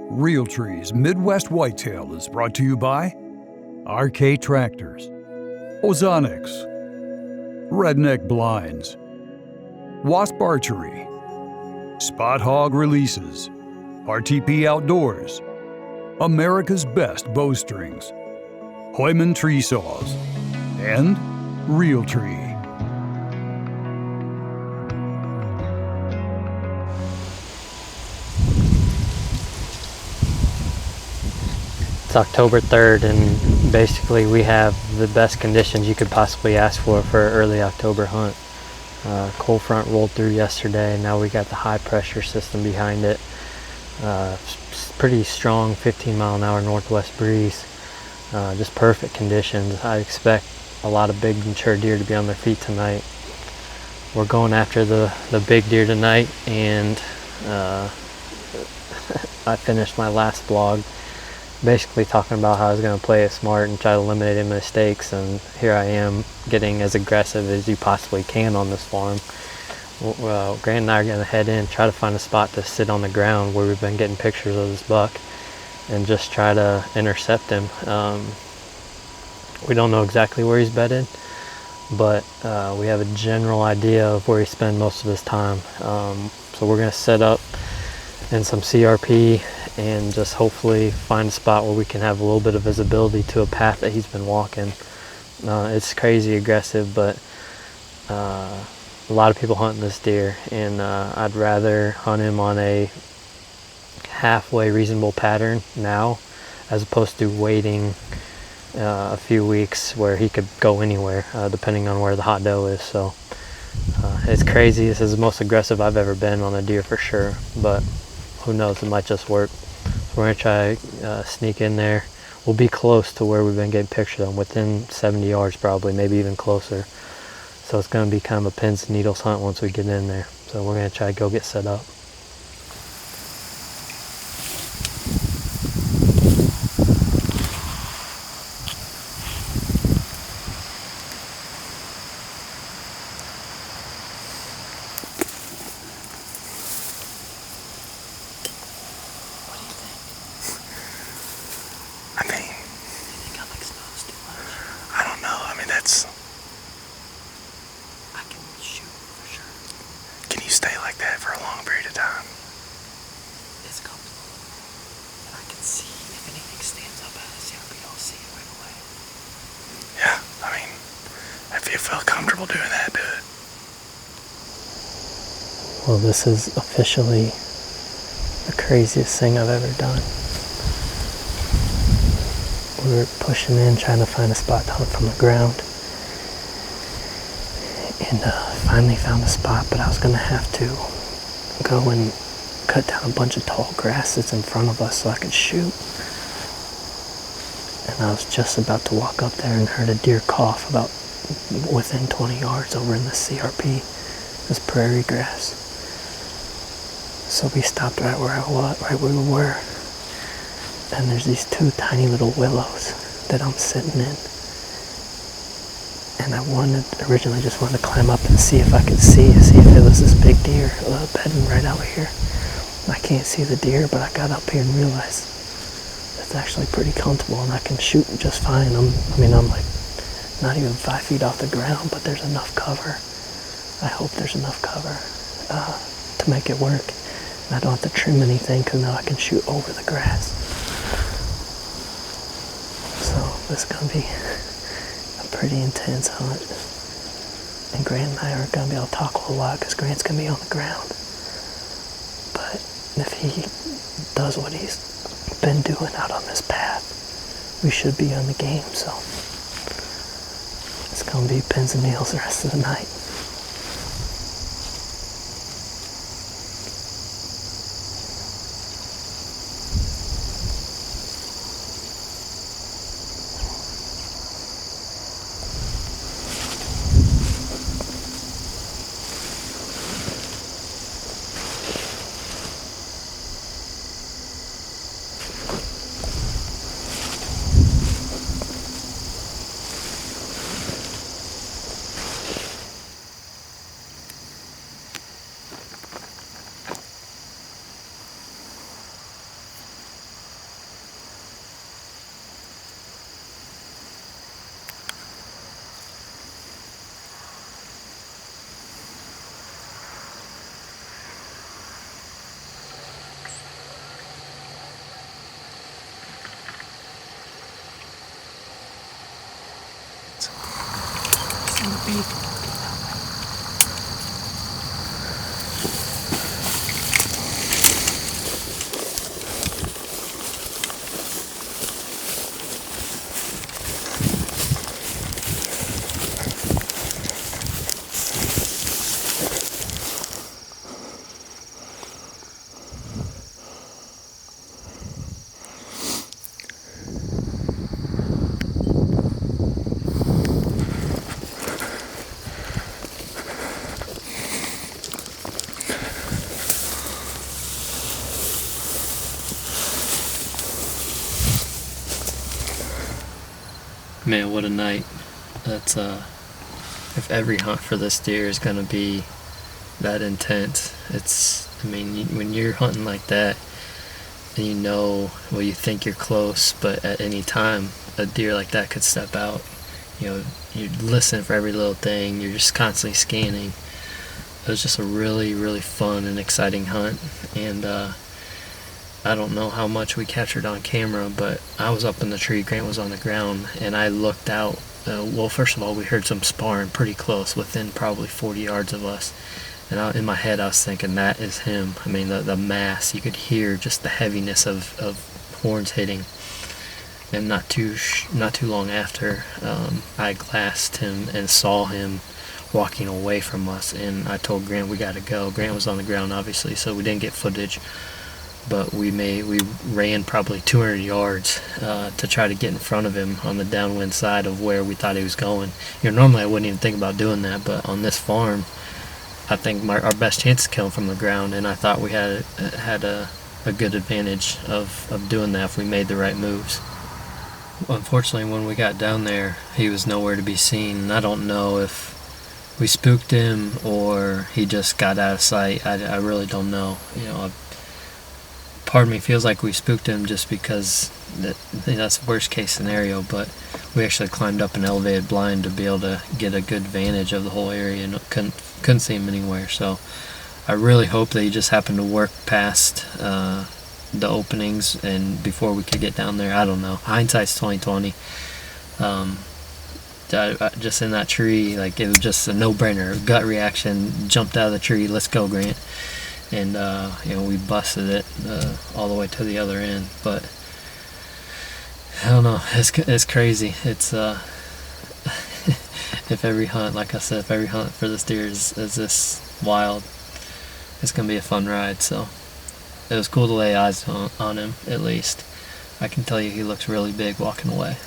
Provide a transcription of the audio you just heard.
Realtree's Midwest Whitetail is brought to you by RK Tractors, Ozonics, Redneck Blinds, Wasp Archery, Spot Hog Releases, RTP Outdoors, America's Best Bowstrings, Hoyman Tree Saws, and Realtree. It's October 3rd, and basically we have the best conditions you could possibly ask for an early October hunt. Cold front rolled through yesterday. Now we got the high pressure system behind it. Pretty strong 15-mile-an-hour northwest breeze. Just perfect conditions. I expect a lot of big mature deer to be on their feet tonight. We're going after the big deer tonight, and I finished my last vlog basically talking about how I was going to play it smart and try to eliminate any mistakes, and here I am getting as aggressive as you possibly can on this farm. Well, Grant and I are going to head in, try to find a spot to sit on the ground where we've been getting pictures of this buck and just try to intercept him. We don't know exactly where he's bedded, but we have a general idea of where he spends most of his time. So we're going to set up in some CRP and just hopefully find a spot where we can have a little bit of visibility to a path that he's been walking. It's crazy aggressive, but a lot of people hunting this deer, and I'd rather hunt him on a halfway reasonable pattern now as opposed to waiting a few weeks where he could go anywhere depending on where the hot doe is. So it's crazy. This is the most aggressive I've ever been on a deer for sure, but who knows, it might just work. So we're gonna try sneak in there. We'll be close to where we've been getting pictures of them, within 70 yards probably, maybe even closer. So it's gonna be kind of a pins and needles hunt once we get in there. So we're gonna try to go get set up. Stay like that for a long period of time. It's comfortable. And I can see if anything stands up out of the CRP, I'll see it right away. Yeah, I mean, if you feel comfortable doing that, do it. Well, this is officially the craziest thing I've ever done. We were pushing in, trying to find a spot to hunt from the ground. And finally found a spot, but I was going to have to go and cut down a bunch of tall grass that's in front of us so I could shoot. And I was just about to walk up there and heard a deer cough about within 20 yards over in the CRP, this prairie grass. So we stopped right where we were. And there's these two tiny little willows that I'm sitting in. And I originally just wanted to climb up and see if I could see if it was this big deer bedding right out here. I can't see the deer, but I got up here and realized it's actually pretty comfortable and I can shoot just fine. I'm like not even 5 feet off the ground, but there's enough cover. I hope there's enough cover to make it work. And I don't have to trim anything because now I can shoot over the grass. So this is going to be pretty intense hunt, and Grant and I aren't going to be able to talk a whole lot because Grant's going to be on the ground. But if he does what he's been doing out on this path, we should be on the game. So it's going to be pins and needles the rest of the night. Man, what a night. That's if every hunt for this deer is gonna be that intense, I mean, when you're hunting like that and you know, well, you think you're close, but at any time a deer like that could step out. You listen for every little thing, you're just constantly scanning. It was just a really, really fun and exciting hunt, and I don't know how much we captured on camera, but I was up in the tree, Grant was on the ground, and I looked out. Well, first of all, we heard some sparring pretty close, within probably 40 yards of us. And in my head, I was thinking, that is him. I mean, the mass, you could hear just the heaviness of horns hitting. And not too long after, I glassed him and saw him walking away from us. And I told Grant, we got to go. Grant was on the ground, obviously, so we didn't get footage. But we ran probably 200 yards to try to get in front of him on the downwind side of where we thought he was going. Normally I wouldn't even think about doing that, but on this farm, I think our best chance is killing from the ground, and I thought we had a good advantage of doing that if we made the right moves. Unfortunately, when we got down there, he was nowhere to be seen, and I don't know if we spooked him or he just got out of sight. I really don't know. Part of me feels like we spooked him just because that's the worst case scenario, but we actually climbed up an elevated blind to be able to get a good vantage of the whole area and couldn't see him anywhere. So I really hope that he just happened to work past the openings and before we could get down there. I don't know. Hindsight's 20/20. Just in that tree, like, it was just a no-brainer. Gut reaction, jumped out of the tree, let's go, Grant. And we busted it all the way to the other end. But I don't know, it's crazy. It's if every hunt, like I said, if every hunt for this deer is this wild, it's gonna be a fun ride. So it was cool to lay eyes on him, at least. I can tell you he looks really big walking away.